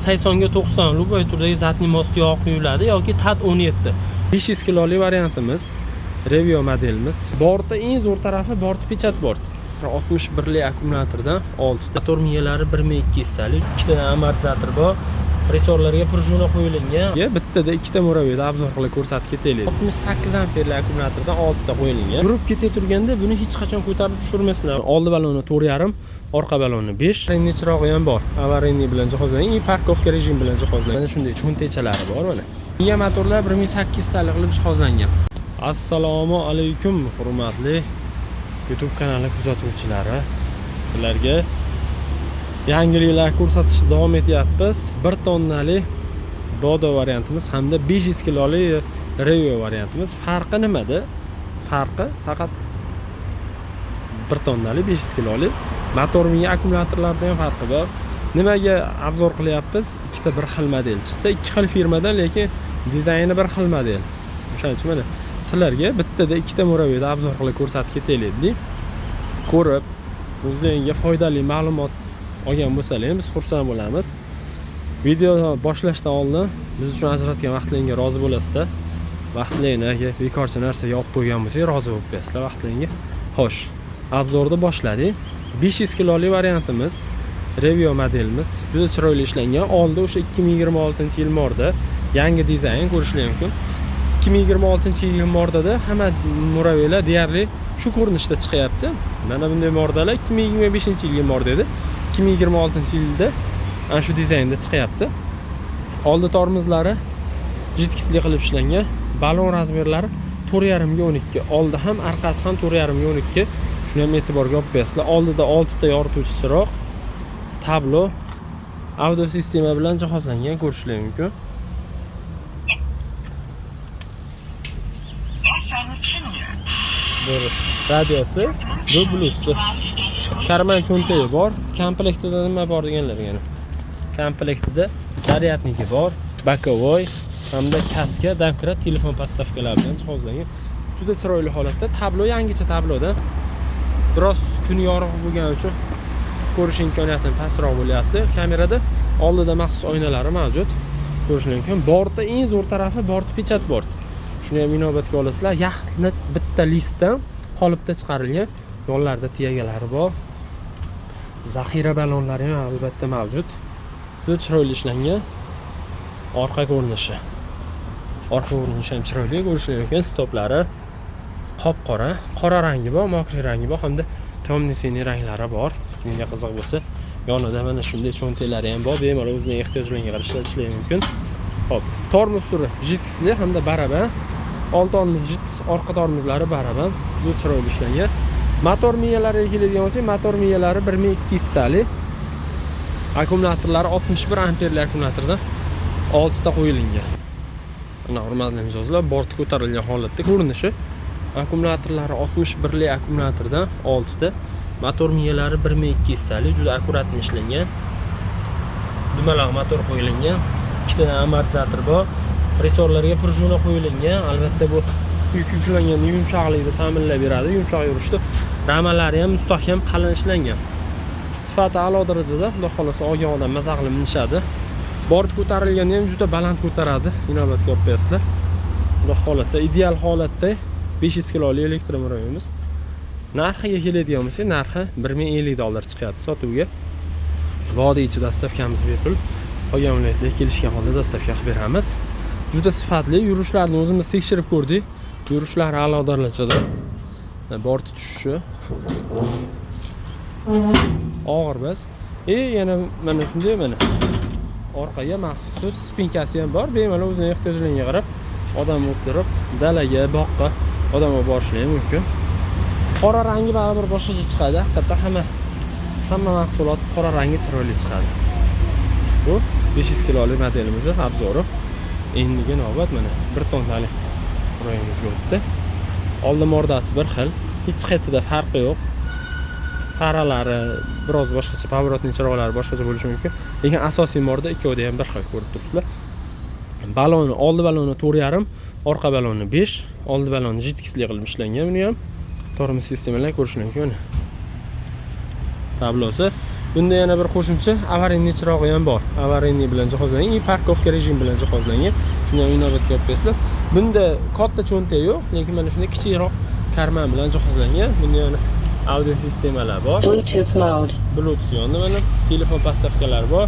80 ga 90 любой turdagi zatni mosti yog' quyiladi yoki TAT 17. 500 kiloli variantimiz, Revio modelimiz. Bortda eng zo'r tarafi bort pechat bort. 61 li akkumulyatordan 6 motor miyalari 1200 talik, 2 ta amortizator bor. Resorlarga prujuna qo'yilgan. Bittada 2 ta muraviyda obzor qilib ko'rsatib ketaylik. 68 amperli akkumulyatordan 6 ta qo'yilgan. Yurib ketay turganda buni hech qachon ko'tarib tushirmaslar. Oldi baloni 4,5, orqa baloni 5. Rangli chirog'i ham bor. Avaringli bilan jihozlangan, parkovka rejim bilan jihozlangan. Mana shunday cho'ntechalari bor mana. Miya motorlar 1800 talik qilib jihozlangan. Assalomu alaykum, hurmatli YouTube kanali kuzatuvchilari. Sizlarga yangiliklar ko'rsatishni davom etyapmiz. 1 tonnali Dodo variantimiz hamda 500 kiloli Revio variantimiz. Farqi nimada? Farqi faqat 1 tonnali 500 kiloli motor miya akkumulyatorlarda ham farqi bor. Nimaga obzor qilyapmiz? Ikkita bir xil model chiqdi. Ikki xil firmadan, lekin dizayni bir xil model. O'shaning uchun mana sizlarga bittada ikkita muraviyda obzor qilib ko'rsatib ketaylik. Ko'rib, o'zingizga foydali ma'lumot olgan bo'lsangiz, biz xursand bo'lamiz. Video boshlashdan oldin biz uchun ajratgan vaqtlaringizga rozi bo'lasizlar. Vaqtlaringizni bekorchi narsaga olib qo'ygan bo'lsangiz, rozi bo'lib qo'yasizlar vaqtlaringizga. Xo'sh, obzorni boshladik. 500 kiloli variantimiz, Revio modelimiz juda chiroyli ishlangan. Oldi o'sha 2026-yil morda yangi dizayn ko'rishingiz mumkin. 2026-yil mordada hamma muraviylar deyarli shu ko'rinishda chiqyapti. Mana bunday mordalar 2025-yilgi morda edi. 2026-yilda ana shu dizaynda chiqyapti. Oldi tormozlari jidkisli qilib ishlangan. Balon razmerlari 4,5 ga 12. Oldi ham, orqasi ham 4,5 ga 12. Shuni ham e'tiborga olib qo'yasizlar. Oldida 6 ta yorituvchi chiroq, tablo, audio sistema bilan jihozlangan ko'rishingiz mumkin. Bu radiosi, bu bluetooth. Karman cho'ntagi bor. Komplektida nima bor deganlarga. Komplektida zaryadniki bor, bokovoy hamda kaska, damkrat, telefon postavkalari bilan jihozlangan. Juda chiroyli holatda. Tablo yangicha tabloda. Biroz kun yorug' bo'lgani uchun ko'rish imkoniyati pastroq bo'lyapti. Kamerada oldida maxsus oynalari mavjud. Ko'rishingiz mumkin. Bortda eng zo'r tarafi bort pechat bort. Shuni ham inobatga olasizlar. Yaxtni bitta listdan qolipda chiqarilgan. Yonlarda tiyagalari bor. Zaxira balonlari ham albatta mavjud. Juda chiroyli ishlangan. Orqa ko'rinishi. Orqa ko'rinishi ham chiroyli ko'rishingiz mumkin. Stoplari qop-qora, qora rangi bor, mokriy rangi bor hamda temno-siniy ranglari bor. Kimga qiziq bo'lsa, yonida mana shunday cho'ntaklari ham bor. Bemalol o'zining ehtiyojlariga qarab ishlatishingiz mumkin. Hop, tormoz turi jidkisli hamda baraban. Old tormoz jidkis, orqa tormozlari baraban. Juda chiroyli ishlangan. Motor miyalariga keladigan bo'lsak, motor miyalari 1200 talik. Akkumulyatorlari 61 amperli akkumulyatordan 6 ta qo'yilgan. Mana hurmatli mijozlar, bort ko'tarilgan holatda ko'rinishi. Akkumulyatorlari 61 li akkumulyatordan 6 ta. Motor miyalari 1200 talik, juda akkuratni ishlangan. Dumaloq motor qo'yilgan. 2 ta amortizator bor. Resorlarga prujuna qo'yilgan. Albatta bu yuklangan yumshoqlikni ta'minlab beradi. Yumshoq yurishda ramalari ham mustahkam qalin ishlangan. Sifati a'lo darajada. Xudo xolasa olgan odam maza qilib minishadi. Bort ko'tarilganda ham juda baland ko'taradi. Inobatga olib qo'yasizlar. Xudo xolasa ideal holatda 500 kiloli elektromotorimiz. Narxiga keladigan bo'lsa, narxi $1050 chiqyapti sotuvga. Vodiy ichida dastavkamiz bepul. Qolgan viloyatlarga kelishgan holda dastavka qilib beramiz. Juda sifatli yurishlarni o'zimiz tekshirib ko'rdik. Yurishlari a'lo darajada. Bort tushishi og'ir bas. Yana mana shunday mana orqaga maxsus spinkasi ham bor. Bemalol o'zining ehtiyojlariga qarab odam o'tirib dalaga, boqqa odam olib borishlari mumkin. Qora rangi baribir boshqacha chiqadi. Haqiqatda hamma mahsulot qora rangi chiroyli chiqadi. Bu 500 kiloli modelimizning obzori. Endiga navbat mana 1 tonnali ro'yimizga o'tdi. Oldi mordasi bir xil, hech qayerda farqi yo'q. Faralari biroz boshqacha, pavorotning chiroqlari boshqacha bo'lishi mumkin, lekin asosiy morda ikkovida ham bir xil ko'rib turibsizlar. Baloni, oldi baloni 4,5, orqa baloni 5, oldi baloni jidkisli qilib ishlangan buni ham. Tormoz sistemalar ko'rishingiz mumkin. Tablosi Bunda yana bir qo'shimcha avariyniy chirog'i ham bor. Avariyniy bilan jihozlangan, parkovka rejim bilan jihozlangan. Shuni ham inobatga olib. Bunda katta cho'ntak yo'q, lekin mana shunday kichikroq karman bilan jihozlangan. Bunda yana audio sistemalar bor. Bluetooth mode. Bluetooth yonida mana telefon podstavkalari bor.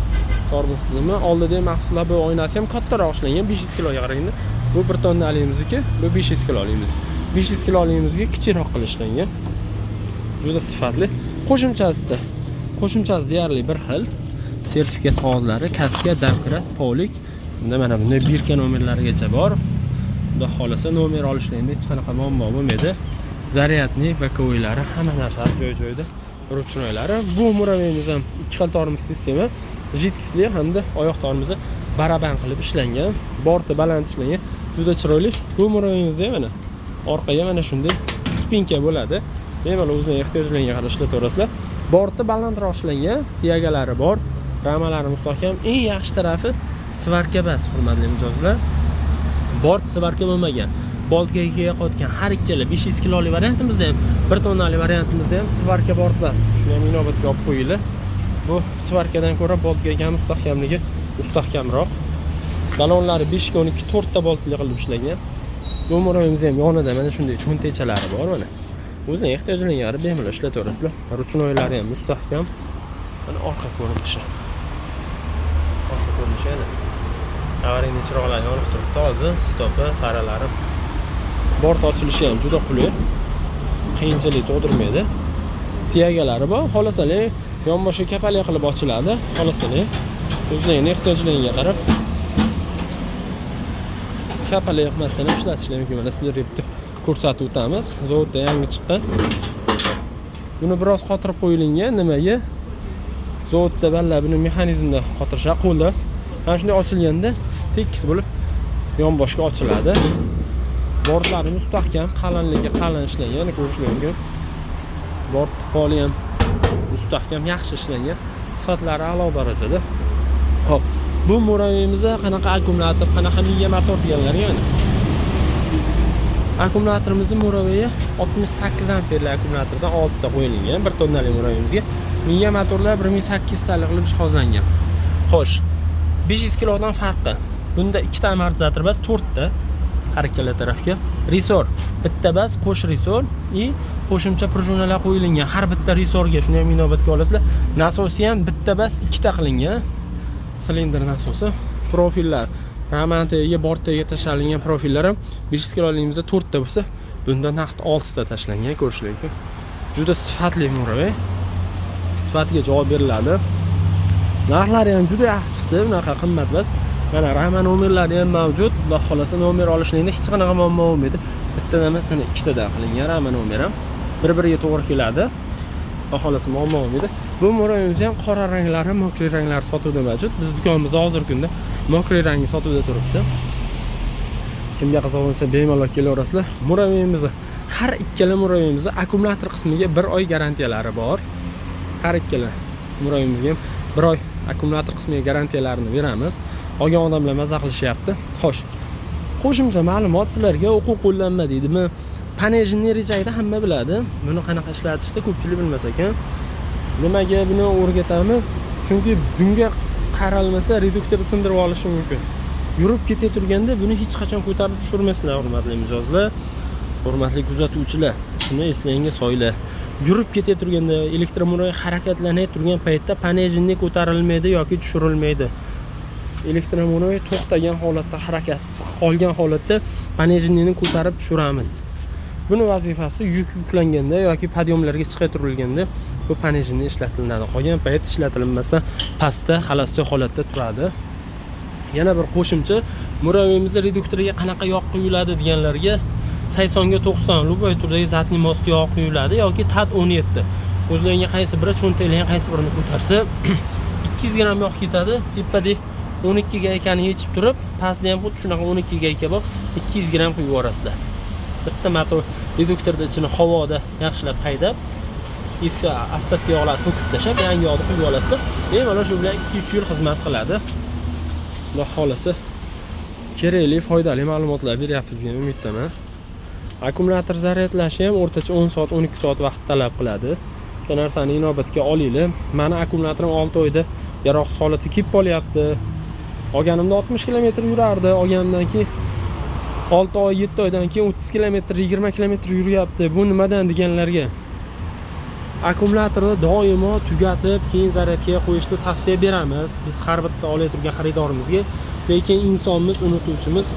Tormoz tizimi, oldida maqsadlar bu oynasi ham kattaroq ishlangan, 500 kiloga qaraganda. Bu 1 tonnaliklimizniki, bu 500 kilolikimiz. 500 kilolikimizga kichikroq qilishlangan. Juda sifatli. Qo'shimchasi deyarli bir xil. Sertifikat qog'ozlari, kaska, damkrat, polik. Bunda mana bunday birka nomerlarigacha bor. Xudo xolasa nomer olishlarda hech qanaqa muammo bo'lmaydi. Zaryadnik va ko'ylari hamma narsa joy-joyida. Ruchnoylari. Bu muraveyimiz ham 2 xil tormoz sistema, jidkisli hamda oyoq tormozi baraban qilib ishlangan. Borti baland ishlangan. Juda chiroyli. Bu muraveyimizda mana orqaga mana shunday spinka bo'ladi. Bemalol o'zining ehtiyojlariga qarab ishlataverasizlar. Borti balandroq ishlangan, tiyagalari bor, ramalari mustahkam. Eng yaxshi tarafi svarka bas, hurmatli mijozlar. Bort svarka bo'lmagan. Boltga qotgan har ikkala 500 kilolik variantimizda ham, 1 tonnalik variantimizda ham svarka bort bas. Shuni ham inobatga olib qo'yinglar. Bu svarkadan ko'ra boltga mustahkamligi mustahkamroq. Balonlari 5 ga 12 4 ta boltli qilib ishlangan. Bu muraveyimiz ham yonida mana shunday cho'ntakchalari bor mana. O'zining ehtiyojlariga qarab bemalol ishlataverasizlar. Ruchnoylari ham mustahkam. Mana orqa ko'rinishi. Orqa ko'rinishi yana. Avariyniy chiroqlari yonib turibdi, toza, stopi, faralari. Bort ochilishi ham juda qulay. Qiyinchilik tug'dirmaydi. Tiyagalari bor, xolasalik yonboshga kapalik qilib ochiladi. Xolasalik o'zining ehtiyojlariga qarab kapalik qilmasdan ham ishlatishlar mumkin. Mana sizlar ko'rsatib o'tamiz. Zavodda yangi chiqqan. Buni biroz qotirib qo'yilgan. Nimaga? Zavodda ballar buni mexanizmda qotirishar, qo'ldas. Mana shunday ochilganda tekis bo'lib yonboshga ochiladi. Bortlari mustahkam, qalinligi qalin ishlangan, ko'rishlar mumkin. Bort poli ham mustahkam, yaxshi ishlangan. Sifatlari a'lo darajada. Xo'p, bu muraveyimizda qanaqa akkumulyator, qanaqa miya motor deganlar yana. Akkumulyatorimizni muraveyi 68 amperli akkumulyatordan 6 ta qo'yilgan 1 tonnalik muraveyimizga. Miya motorlar 1800 talik qilib jihozlangan. Xo'sh, 500 kilodan farqi. Bunda 2 ta amortizator bas, 4 ta har ikkala tarafga. Resor bitta bas, qo'sh resor va qo'shimcha prujunalar qo'yilgan. Har bitta resorga shuni ham inobatga olasizlar. Nasosi ham bitta bas 2 ta qilingan. Silindr nasosi, profillar, ramantaga, bortaga tashlangan profillar ham 500 kiloligimizda 4 ta bo'lsa, bunda naqd 6 ta tashlangan, ko'rishlar mumkin. Juda sifatli muravey. Sifatiga javob beriladi. Narxlari ham juda yaxshi chiqdi, unaqa qimmat emas. Mana rama nomerlari ham mavjud. Xudo xolasa nomer olishlarda hech qanaqa muammo bo'lmaydi. Bittadan emas, 2 tadan qilingan rama nomer ham bir-biriga to'g'ri keladi. Xudo xolasa muammo bo'lmaydi. Bu muraveyimiz ham qora ranglari, mokriy ranglari sotuvda mavjud. Biz do'konimizda hozirgi kunda mokriy rangi sotuvda turibdi. Kimga qiziq bo'lsa bemalol kelaverasizlar. Muraveyimiz har ikkala muraveyimizda akkumulyator qismiga 1 oy garantiyalari bor. Har ikkala muraveyimizga ham 1 oy akkumulyator qismiga garantiyalarini beramiz. Olgan odamlar maza qilishyapti. Xo'sh. Qo'shimcha ma'lumot sizlarga o'quv qo'llanma deydimi? Panejni rejayda hamma biladi. Buni qanaqa ishlatishda ko'pchilik bilmas ekan. Nimaga buni o'rgatamiz? Chunki bunga qaralmasa reduktorni sindirib olishi mumkin. Yurib ketib turganda buni hech qachon ko'tarib tushirmaysizlar, hurmatli mijozlar. Hurmatli kuzatuvchilar, shuni eslangga soylar. Yurib ketib turganda elektromuravey harakatlanib turgan paytda panejni ko'tarilmaydi yoki tushirilmaydi. Elektromuravey to'xtagan holatda, harakatsiz qolgan holatda panejni ko'tarib tushiramiz. Buni vazifasi yuk yuklanganda yoki podyomlarga chiqib turilganda bu panejni ishlatiladi. Qolgan payt ishlatilmasa pastda, xalosli holatda turadi. Yana bir qo'shimcha, muraveyimizda reduktoriga qanaqa yog' quyiladi deganlarga 80 ga 90 любой turdagi zatni most yog' quyiladi yoki TAT 17. O'zlariga qaysi biri cho'ntaklarga qaysi birini ko'tarsa 200 gram yog' ketadi. Tepada 12 ga ekanini yechib turib, pastda ham xuddi shunaqa 12 ga eka bor 200 gram quyib yuborasizlar. Bitta motor reduktorda ichini havoda yaxshilab haydab, eski asfalt yog'larni to'kib tashlab, yangi yog'ni quyib olasizlar. Bemalol shu bilan 2-3 yil xizmat qiladi. Xudo xolasa kerakli, foydali ma'lumotlar beryapmiz degan umiddaman. Akkumulyator zaryadlashi ham o'rtacha 10 soat, 12 soat vaqt talab qiladi. bitta narsani inobatga olinglar. Mani akkumulyatorim 6 oyda yaroqsiz holatga kelib qolyapti. Olganimda 60 km yurardi. Olganimdan keyin 6 oy, 7 oydan keyin 30 km, 20 km yuryapti. Bu nimadan deganlarga akkumulyatorni doimo tugatib, keyin zaryadga qo'yishni tavsiya beramiz. Biz har bitta olib turgan xaridorimizga, lekin insonimiz unutuvchimiz.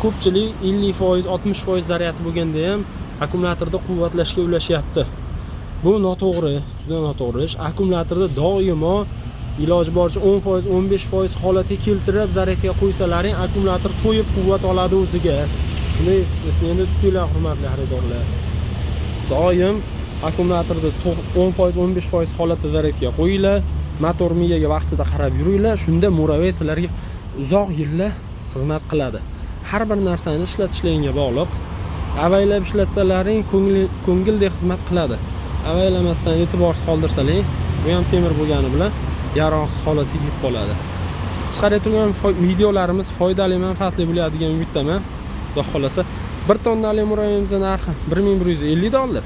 Ko'pchilik 50%, 60% zaryadi bo'lganda ham akkumulyatorni quvvatlashga ulashyapti. Bu noto'g'ri, juda noto'g'ri ish. Akkumulyatorni doimo iloji boricha 10%, 15% holatga keltirib zaryadga qo'ysalaring, akkumulyator to'yib quvvat oladi o'ziga. Shuni eslangda tutinglar, hurmatli xaridorlar. Doim akkumulyatorni 10%, 15% holatda zaryadga qo'yinglar. Motor miyaga vaqtida qarab yuringlar. Shunda Moravey sizlarga uzoq yillar xizmat qiladi. Har bir narsani ishlatishlaringga bog'liq. Avaylab ishlatsalaring ko'ngildek xizmat qiladi. Avaylamasdan e'tiborsiz qoldirsaling, bu ham temir bo'lgani bilan yaroqsiz holatga kelib qoladi. Chiqarayotgan videolarimiz foydali, manfaatli bo'ladi degan umiddaman. Xudo xolasa 1 tonnali Moravey'imizning narxi $1150.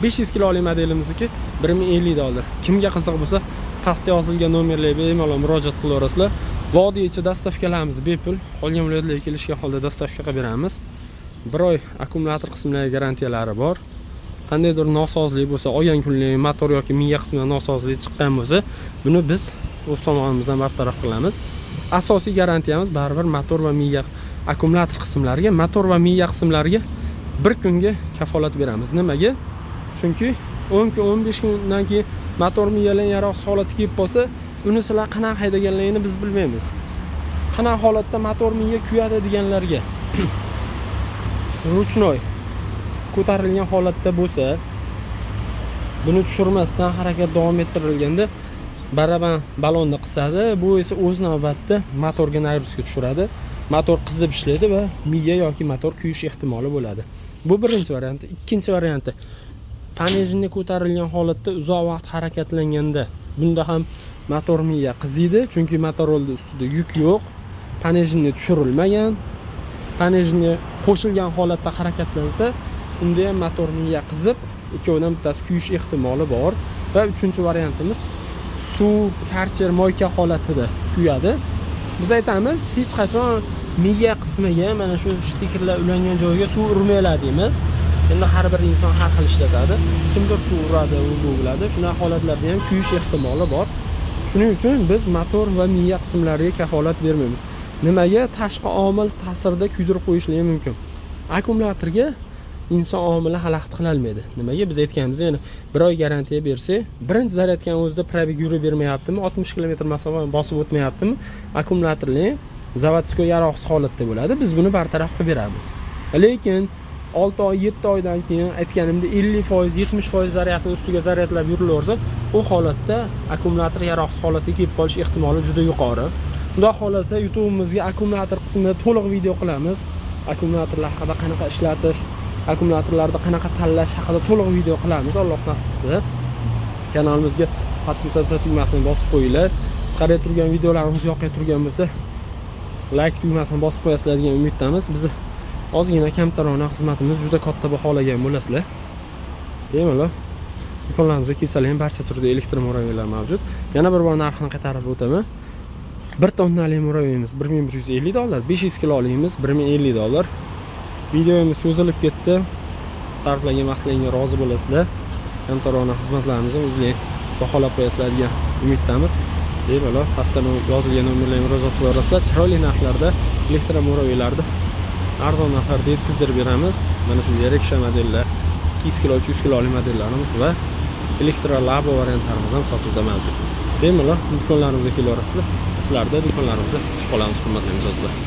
500 kiloli modelimizniki $1050. Kimga qiziq bo'lsa, pastda yozilgan nomerlarga bemalol murojaat qilaverasizlar. Vodiy ichi dastavkalarimiz bepul. Qolgan viloyatlarga kelishgan holda dastavka qilib beramiz. 1 oy akkumulyator qismlariga garantiyalari bor. Qandaydir nosozlik bo'lsa, olgan kunlik motor yoki miya qismida nosozlik chiqqan bo'lsa, buni biz o'z tomonimizdan bartaraf qilamiz. Asosiy garantiyamiz baribir motor va miya akkumulyator qismlariga, motor va miya qismlariga 1 kunga kafolat beramiz. Nimaga? Chunki 10 kun, 15 kundan keyin motor miyalar yaroqsiz holatga kelib qolsa, uni sizlar qanaqa haydaganligini biz bilmaymiz. Qanaqa holatda motor miya kuyadi deganlarga ruchnoy ko'tarilgan holatda bo'lsa, buni tushirmasdan harakat davom ettirilganda baraban balonni qisadi. Bu esa o'z navbatida motorga nagruzka tushiradi. Motor qizib ishlaydi va miya yoki motor kuyish ehtimoli bo'ladi. Bu birinchi varianti. Ikkinchi varianti, panejni ko'tarilgan holatda uzoq vaqt harakatlanganda bunda ham motor miya qiziydi, chunki motorolni ustida yuk yo'q, panejni tushirilmagan. Panejni qo'shilgan holatda harakatlansa, unda ham motor miya qizib, ikkovidan bittasi kuyish ehtimoli bor. Va uchinchi variantimiz suv, karcher, moyka holatida kuyadi. Biz aytamiz, hech qachon miya qismiga, mana shu stikerlar ulangan joyiga suv urmaylar deymiz. Endi har bir inson har xil ishlatadi. Kimdir suv uradi, u bo'ladi. Shunaqa holatlarda ham kuyish ehtimoli bor. Shuning uchun biz motor va miya qismlariga kafolat bermaymiz. Nimaga? Tashqi omil ta'sirida kuydirib qo'yishligi mumkin. Akkumulyatorga inson omili xalaqit qila olmaydi. Nimaga? Biz aytganimiz, ya'ni 1 oy garantiya bersa, birinchi zaryadgan o'zida probeg yurib bermayaptimi, 60 km masofa bosib o'tmayaptimi, akkumulyatorlar zavodskiy yaroqsiz holatda bo'ladi. Biz buni bartaraf qilib beramiz. Lekin 6 oy, 7 oydan keyin aytganimda 50%, 70% zaryadni ustiga zaryadlab yurilaversa, u holatda akkumulyator yaroqsiz holatga kelib qolish ehtimoli juda yuqori. Xudo xolasa YouTube'imizga akkumulyator qismida to'liq video qilamiz. Akkumulyatorlar haqida qanaqa ishlatish, akkumulyatorlarni qanaqa tanlash haqida to'liq video qilamiz, Alloh nasib qilsa. Kanalimizga podpisatsiya tugmasini bosib qo'yinglar. Chiqarib turgan videolarimiz yoqib turgan bo'lsa, like tugmasini bosib qo'yasizlar degan umiddamiz. Biz ozgina kamtarona xizmatimiz juda katta baholagan bo'lasizlar. Bemalol do'konlarimizga kelsalar ham barcha turda elektr Moraveylar mavjud. Yana bir bor narxini qaytarib o'taman. 1 tonnali Moraveyimiz $1150, 500 kiloligimiz $1050. Videomiz cho'zilib ketdi. Sarflagan vaqtlaringizga rozi bo'lasizlar. Kamtarona xizmatlarimizni o'zingizlar baholab qo'yasizlar degan umiddamiz. Bemalol pastda yozilgan nomerlarga murojaat qilaverasizlar. Chiroyli narxlarda elektr Moraveylarni arzon narxlarda yetkazib beramiz. Mana shunday Reksha modellar, 200 kilo, 300 kilolik modellarimiz va elektro Labo variantlarimiz ham sotuvda mavjud. Bemalol do'konlarimizga kelaverasizlar. Sizlarni do'konlarimizda kutib qolamiz, hurmatli mijozlar.